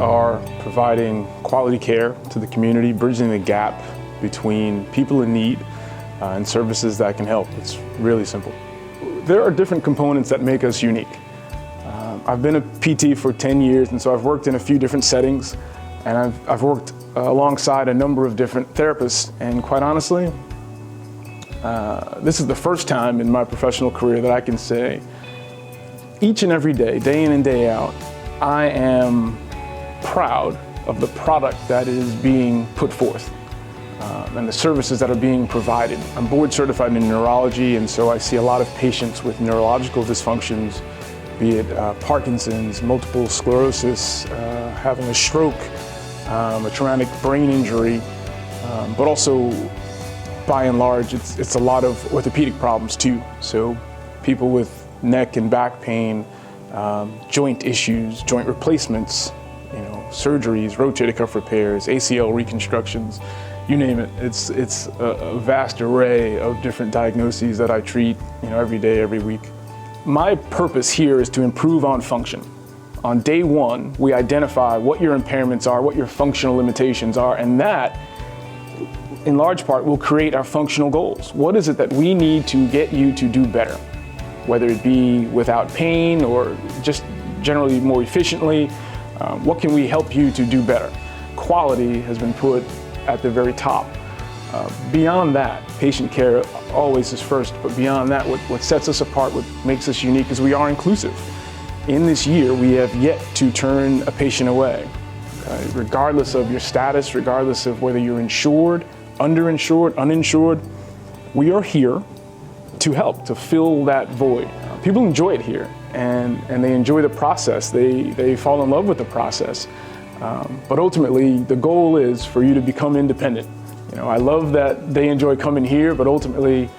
are providing quality care to the community, bridging the gap between people in need and services that can help. It's really simple. There are different components that make us unique. I've been a PT for 10 years, and so I've worked in a few different settings, and I've worked alongside a number of different therapists, and quite honestly, this is the first time in my professional career that I can say, each and every day, day in and day out, I am proud of the product that is being put forth and the services that are being provided. I'm board certified in neurology, and so I see a lot of patients with neurological dysfunctions, be it Parkinson's, multiple sclerosis, having a stroke, a traumatic brain injury, but also by and large, it's a lot of orthopedic problems too. So people with neck and back pain, joint issues, joint replacements, surgeries, rotator cuff repairs, ACL reconstructions, you name it. It's a vast array of different diagnoses that I treat, every day, every week. My purpose here is to improve on function. On day one, we identify what your impairments are, what your functional limitations are, and that, in large part, will create our functional goals. What is it that we need to get you to do better? Whether it be without pain or just generally more efficiently, what can we help you to do better? Quality has been put at the very top. Beyond that, patient care always is first, but beyond that, what sets us apart, what makes us unique is we are inclusive. In this year, we have yet to turn a patient away. Regardless of your status, regardless of whether you're insured, underinsured, uninsured, we are here to help, to fill that void. People enjoy it here, and they enjoy the process. They fall in love with the process. But ultimately, the goal is for you to become independent. I love that they enjoy coming here, but ultimately,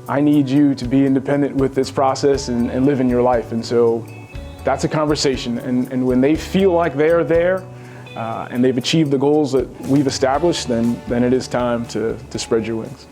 I need you to be independent with this process and live in your life. And so that's a conversation. And when they feel like they're there and they've achieved the goals that we've established, then it is time to spread your wings.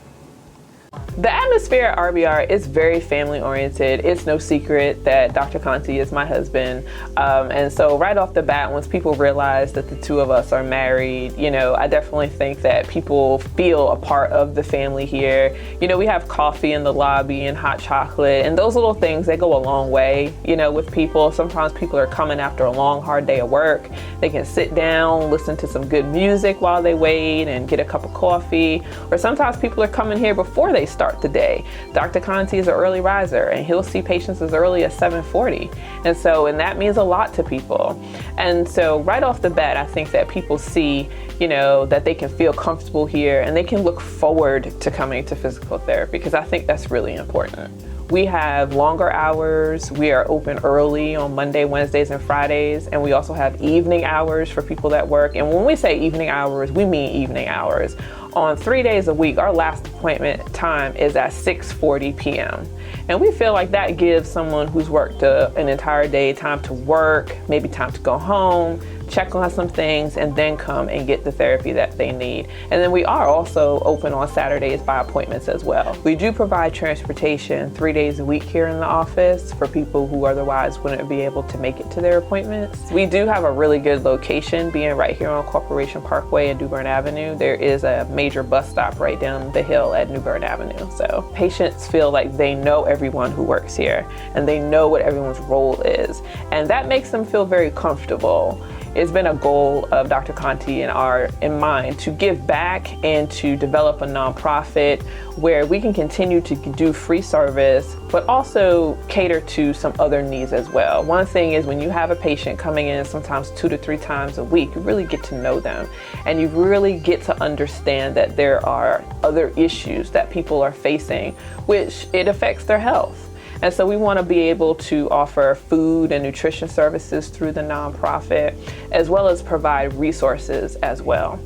The atmosphere at RBR is very family oriented. It's no secret that Dr. Conti is my husband. And so right off the bat, once people realize that the two of us are married, I definitely think that people feel a part of the family here. We have coffee in the lobby and hot chocolate, and those little things, they go a long way, with people. Sometimes people are coming after a long, hard day of work. They can sit down, listen to some good music while they wait and get a cup of coffee. Or sometimes people are coming here before they start the day. Dr. Conti is an early riser, and he'll see patients as early as 7:40. And that means a lot to people. And so right off the bat, I think that people see, that they can feel comfortable here and they can look forward to coming to physical therapy, because I think that's really important. We have longer hours. We are open early on Monday, Wednesdays, and Fridays. And we also have evening hours for people that work. And when we say evening hours, we mean evening hours. On 3 days a week, our last appointment time is at 6:40 p.m. And we feel like that gives someone who's worked an entire day time to work, maybe time to go home, check on some things, and then come and get the therapy that they need. And then we are also open on Saturdays by appointments as well. We do provide transportation 3 days a week here in the office for people who otherwise wouldn't be able to make it to their appointments. We do have a really good location, being right here on Corporation Parkway and New Bern Avenue. There is a major bus stop right down the hill at New Bern Avenue. So patients feel like they know everyone who works here and they know what everyone's role is. And that makes them feel very comfortable. It's been a goal of Dr. Conti and mine to give back and to develop a nonprofit where we can continue to do free service, but also cater to some other needs as well. One thing is, when you have a patient coming in sometimes 2 to 3 times a week, you really get to know them, and you really get to understand that there are other issues that people are facing, which it affects their health. And so we want to be able to offer food and nutrition services through the nonprofit, as well as provide resources as well.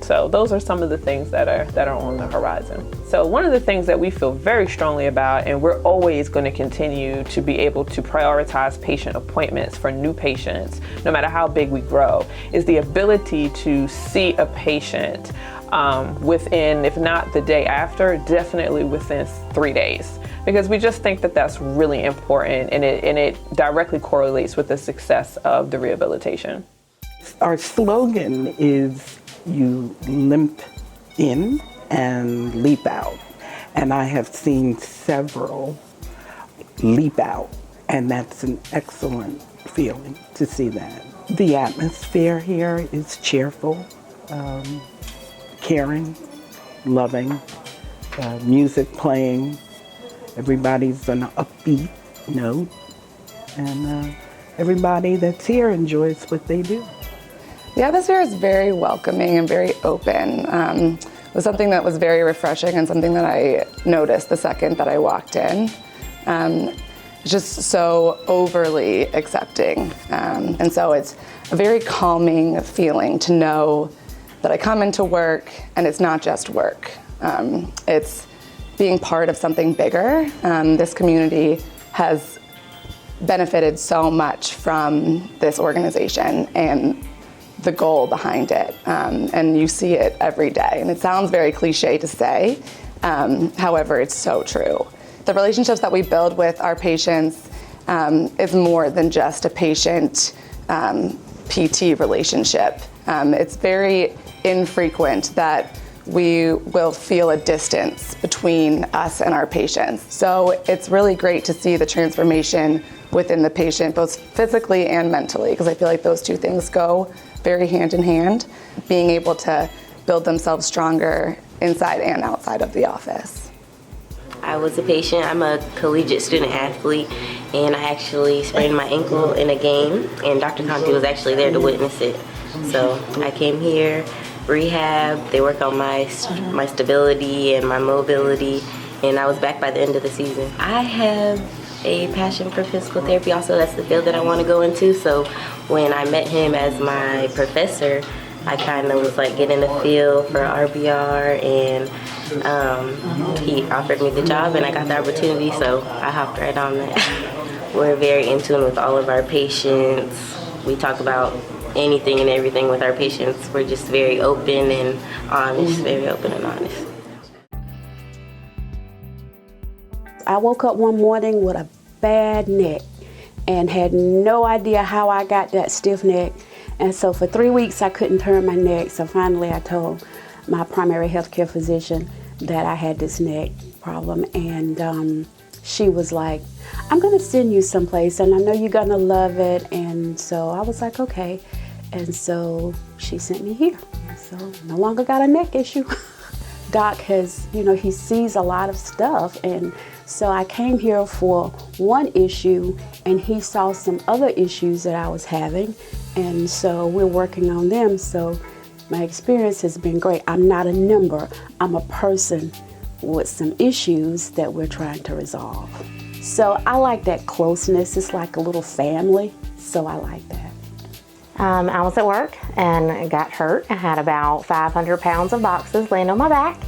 So those are some of the things that are on the horizon. So one of the things that we feel very strongly about, and we're always going to continue to be able to prioritize patient appointments for new patients, no matter how big we grow, is the ability to see a patient within, if not the day after, definitely within 3 days. Because we just think that that's really important, and it directly correlates with the success of the rehabilitation. Our slogan is you limp in and leap out. And I have seen several leap out, and that's an excellent feeling to see that. The atmosphere here is cheerful, caring, loving, music playing. Everybody's on an upbeat note, and everybody that's here enjoys what they do. The atmosphere is very welcoming and very open. It was something that was very refreshing and something that I noticed the second that I walked in. Just so overly accepting. And so it's a very calming feeling to know that I come into work and it's not just work. It's being part of something bigger. This community has benefited so much from this organization and the goal behind it. And you see it every day. And it sounds very cliche to say, however, it's so true. The relationships that we build with our patients is more than just a patient PT relationship. It's very infrequent that we will feel a distance between us and our patients. So it's really great to see the transformation within the patient, both physically and mentally, because I feel like those two things go very hand in hand, being able to build themselves stronger inside and outside of the office. I was a patient. I'm a collegiate student athlete, and I actually sprained my ankle in a game, and Dr. Conti was actually there to witness it. So I came here, rehab, they work on my stability and my mobility, and I was back by the end of the season. I have a passion for physical therapy. Also, that's the field that I want to go into. So when I met him as my professor, I kind of was like getting a feel for RBR, and he offered me the job and I got the opportunity, so I hopped right on that. We're very in tune with all of our patients. We talk about anything and everything with our patients. We're just very open and honest, very open and honest. I woke up one morning with a bad neck and had no idea how I got that stiff neck. And so for 3 weeks I couldn't turn my neck. So finally I told my primary healthcare physician that I had this neck problem. And she was like, I'm gonna send you someplace and I know you're gonna love it. And so I was like, okay. And so she sent me here. So no longer got a neck issue. Doc has, he sees a lot of stuff. And so I came here for one issue and he saw some other issues that I was having. And so we're working on them. So my experience has been great. I'm not a number. I'm a person with some issues that we're trying to resolve. So I like that closeness. It's like a little family. So I like that. I was at work and got hurt. I had about 500 pounds of boxes laying on my back.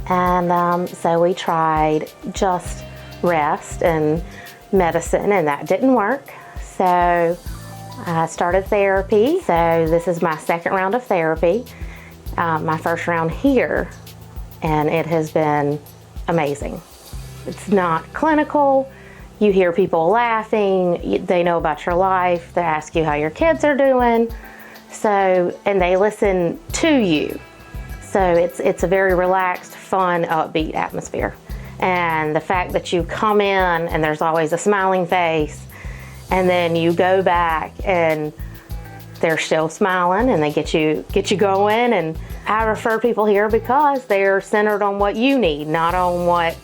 And so we tried just rest and medicine, and that didn't work. So I started therapy. So this is my second round of therapy, my first round here, and it has been amazing. It's not clinical. You hear people laughing, they know about your life, they ask you how your kids are doing, and they listen to you. So it's a very relaxed, fun, upbeat atmosphere. And the fact that you come in and there's always a smiling face, and then you go back and they're still smiling and they get you going. And I refer people here because they're centered on what you need, not on what,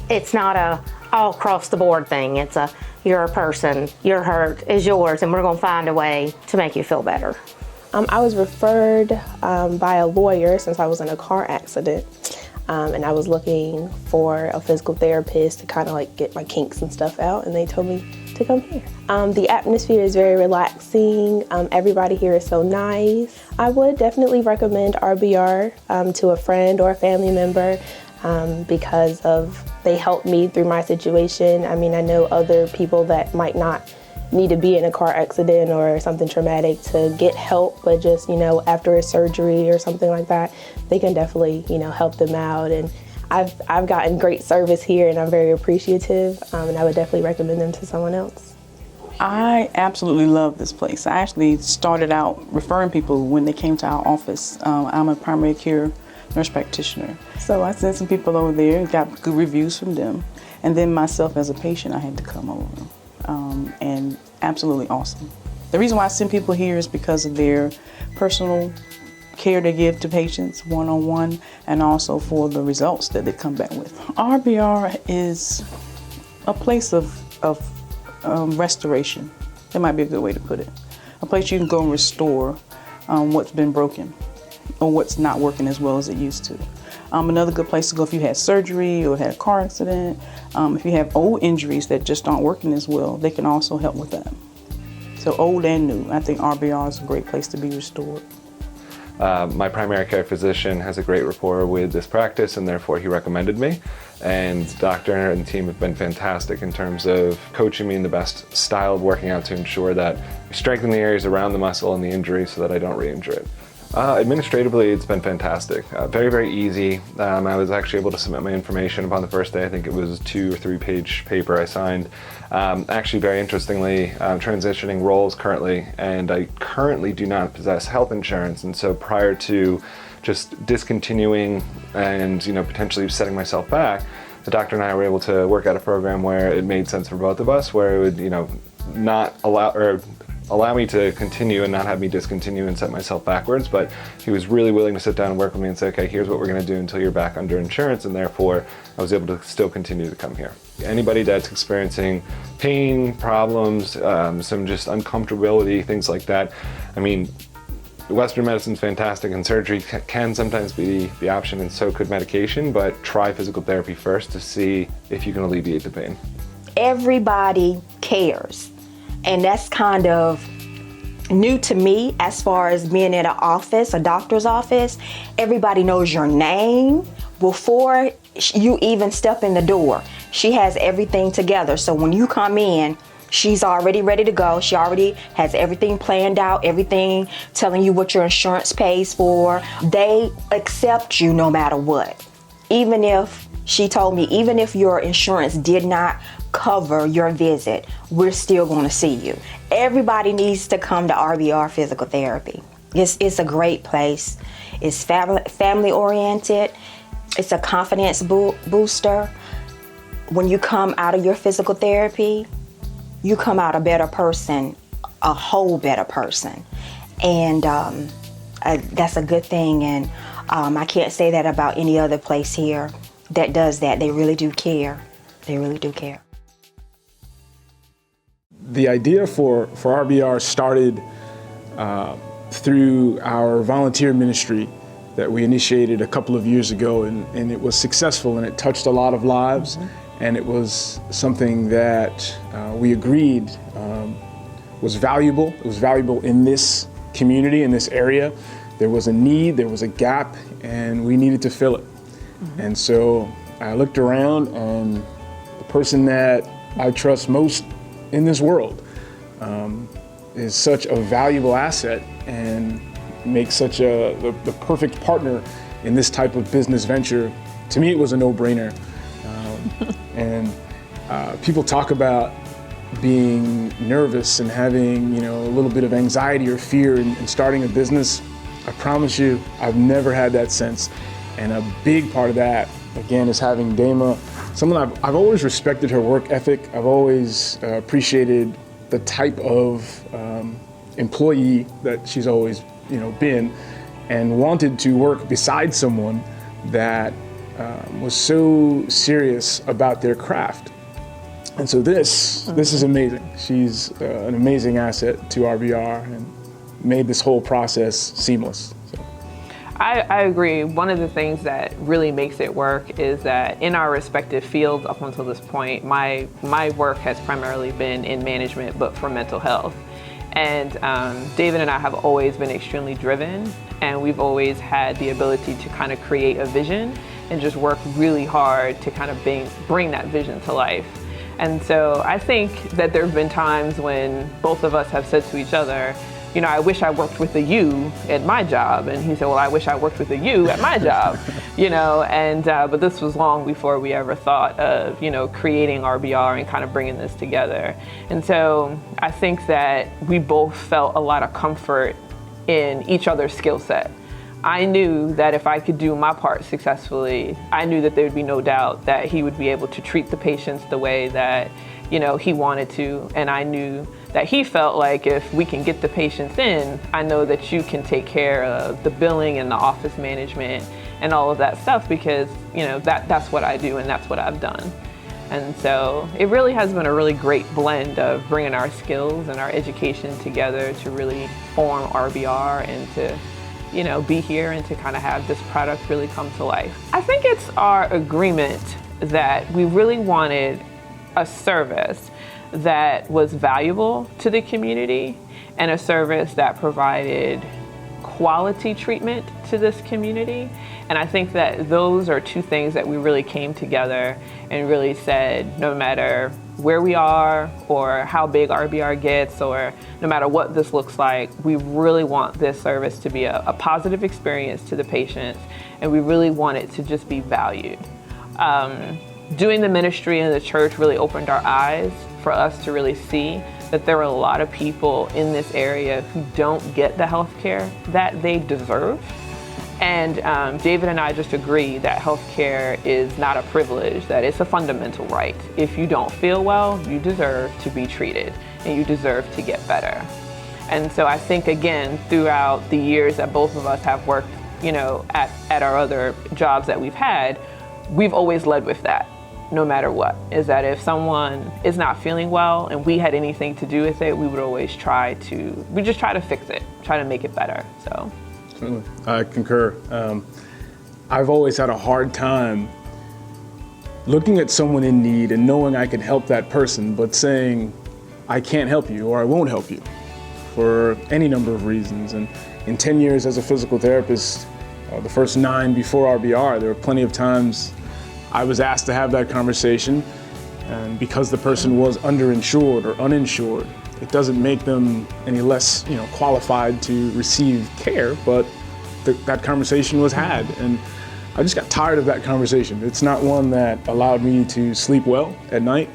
it's not a all across the board thing. It's you're a person, your hurt is yours, and we're gonna find a way to make you feel better. I was referred by a lawyer since I was in a car accident. And I was looking for a physical therapist to kind of like get my kinks and stuff out, and they told me to come here. The atmosphere is very relaxing. Everybody here is so nice. I would definitely recommend RBR to a friend or a family member because they helped me through my situation. I mean, I know other people that might not need to be in a car accident or something traumatic to get help, but just, after a surgery or something like that, they can definitely, help them out. And I've gotten great service here and I'm very appreciative, and I would definitely recommend them to someone else. I absolutely love this place. I actually started out referring people when they came to our office. I'm a primary care nurse practitioner. So I sent some people over there and got good reviews from them. And then myself as a patient, I had to come over. And absolutely awesome. The reason why I send people here is because of their personal care they give to patients one-on-one, and also for the results that they come back with. RBR is a place of restoration. That might be a good way to put it. A place you can go and restore what's been broken or what's not working as well as it used to. Another good place to go if you had surgery or had a car accident. If you have old injuries that just aren't working as well, they can also help with that. So old and new, I think RBR is a great place to be restored. My primary care physician has a great rapport with this practice, and therefore he recommended me. And the doctor and team have been fantastic in terms of coaching me in the best style of working out to ensure that I strengthen the areas around the muscle and the injury so that I don't re-injure it. Administratively, it's been fantastic. Very, very easy. I was actually able to submit my information upon the first day. I think it was a 2 or 3 page paper I signed. Actually, very interestingly, I'm transitioning roles currently, and I currently do not possess health insurance. And so prior to just discontinuing and potentially setting myself back, the doctor and I were able to work out a program where it made sense for both of us, where it would not allow me to continue and not have me discontinue and set myself backwards, but he was really willing to sit down and work with me and say, okay, here's what we're going to do until you're back under insurance, and therefore I was able to still continue to come here. Anybody that's experiencing pain, problems, some just uncomfortability, things like that, I mean, Western medicine's fantastic, and surgery can sometimes be the option, and so could medication, but try physical therapy first to see if you can alleviate the pain. Everybody cares. And that's kind of new to me as far as being in an office, a doctor's office. Everybody knows your name before you even step in the door. She has everything together. So when you come in, she's already ready to go. She already has everything planned out, everything telling you what your insurance pays for. They accept you no matter what. Even if, she told me, even if your insurance did not cover your visit, we're still going to see you. Everybody needs to come to RBR Physical Therapy. It's a great place. It's family oriented. It's a confidence booster. When you come out of your physical therapy, you come out a better person, a whole better person. And that's a good thing. And I can't say that about any other place here that does that. They really do care. They really do care. The idea for RBR started through our volunteer ministry that we initiated a couple of years ago, and it was successful, and it touched a lot of lives, and it was something that we agreed was valuable. It was valuable in this community, in this area. There was a need, there was a gap, and we needed to fill it. And so I looked around, and the person that I trust most in this world is such a valuable asset and makes such the perfect partner in this type of business venture. To me, it was a no-brainer. And people talk about being nervous and having a little bit of anxiety or fear in starting a business. I promise you, I've never had that sense. And a big part of that, again, is having Dama, someone I've always respected her work ethic. I've always appreciated the type of employee that she's always been, and wanted to work beside someone that was so serious about their craft. And so this is amazing. She's an amazing asset to RBR and made this whole process seamless. So. I agree. One of the things that really makes it work is that in our respective fields up until this point, my work has primarily been in management, but for mental health. And David and I have always been extremely driven, and we've always had the ability to kind of create a vision and just work really hard to kind of bring that vision to life. And so I think that there have been times when both of us have said to each other, you know, I wish I worked with a you at my job. And he said, well, I wish I worked with a you at my job, you know, and, but this was long before we ever thought of, you know, creating RBR and kind of bringing this together. And so I think that we both felt a lot of comfort in each other's skill set. I knew that if I could do my part successfully, I knew that there would be no doubt that he would be able to treat the patients the way that, you know, he wanted to. And I knew that he felt like if we can get the patients in, I know that you can take care of the billing and the office management and all of that stuff, because, you know, that's what I do and that's what I've done. And so it really has been a really great blend of bringing our skills and our education together to really form RBR and to, you know, be here and to kind of have this product really come to life. I think it's our agreement that we really wanted a service that was valuable to the community and a service that provided quality treatment to this community. And I think that those are two things that we really came together and really said, no matter where we are or how big RBR gets or no matter what this looks like, we really want this service to be a positive experience to the patients, and we really want it to just be valued. Doing the ministry in the church really opened our eyes for us to really see that there are a lot of people in this area who don't get the health care that they deserve. And David and I just agree that healthcare is not a privilege, that it's a fundamental right. If you don't feel well, you deserve to be treated and you deserve to get better. And so I think, again, throughout the years that both of us have worked, you know, at our other jobs that we've had, we've always led with that, no matter what, is that if someone is not feeling well and we had anything to do with it, we would always try to fix it, try to make it better, so. Certainly. I concur. I've always had a hard time looking at someone in need and knowing I can help that person, but saying, I can't help you or I won't help you for any number of reasons. And in 10 years as a physical therapist, the first 9 before RBR, there were plenty of times I was asked to have that conversation, and because the person was underinsured or uninsured, it doesn't make them any less, you know, qualified to receive care, but that conversation was had, and I just got tired of that conversation. It's not one that allowed me to sleep well at night,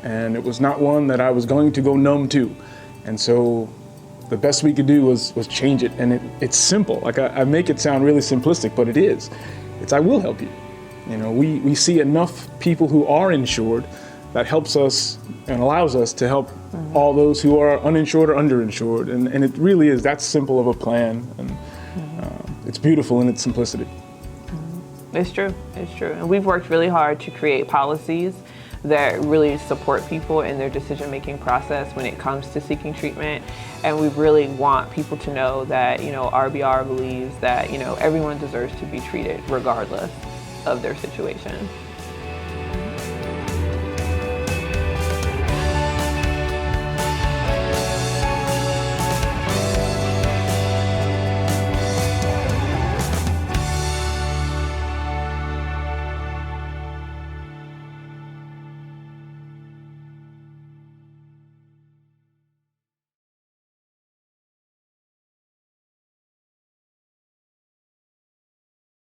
and it was not one that I was going to go numb to. And so the best we could do was change it, and it's simple. Like I make it sound really simplistic, but it is. It's I will help you. You know, we see enough people who are insured that helps us and allows us to help all those who are uninsured or underinsured. And it really is that simple of a plan. And it's beautiful in its simplicity. It's true, it's true. And we've worked really hard to create policies that really support people in their decision-making process when it comes to seeking treatment. And we really want people to know that, you know, RBR believes that, you know, everyone deserves to be treated regardless of their situation.